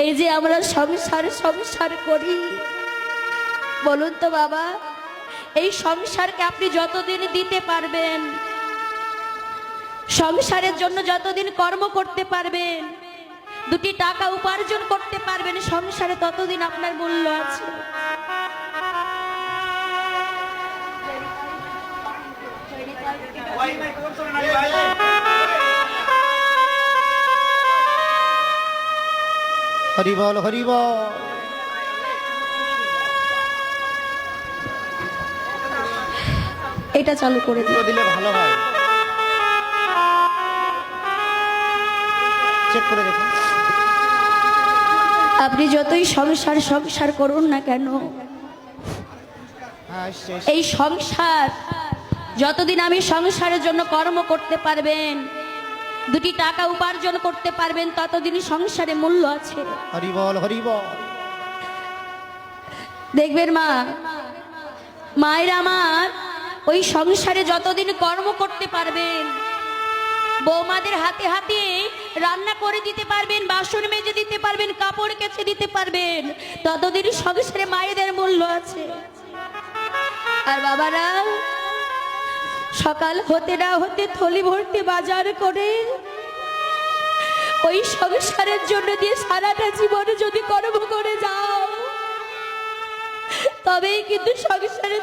এই যে আমরা সংসার করি, বলুন তো বাবা, এই সংসারকে আপনি যতদিন দিতে পারবেন, সংসারের জন্য যতদিন কর্ম করতে পারবেন, দুটি টাকা উপার্জন করতে পারবেন, সংসারে ততদিন আপনার মূল্য আছে। হরি বল হরি বল। এটা চালু করে দিলে ভালো হয়, চেক করে দেখুন। আপনি যতই সংসার করুন না কেন, এই সংসার যতদিন আমি সংসারের জন্য কর্ম করতে পারবেন, দুটি টাকা উপার্জন করতে পারবেন, ততদিন সংসারে মূল্য আছে। হরি বল হরি বল। দেখবেন মা, মায়ের আমার ওই সংসারে যতদিন কর্ম করতে পারবেন, বৌমাদের হাতে হাতে রান্না করে দিতে পারবেন, বাসন মেজে দিতে পারবেন, কাপড় কেচে দিতে পারবেন, ততদিন সংসারে মায়েদের মূল্য আছে। আর বাবারা সকাল হতে না হতে থলি ভর্তি বাজার করে ওই সংসারের জন্য দিয়ে সারাটা জীবনে যদি কর্ম করে যাও, তবেই কিন্তু সংসারে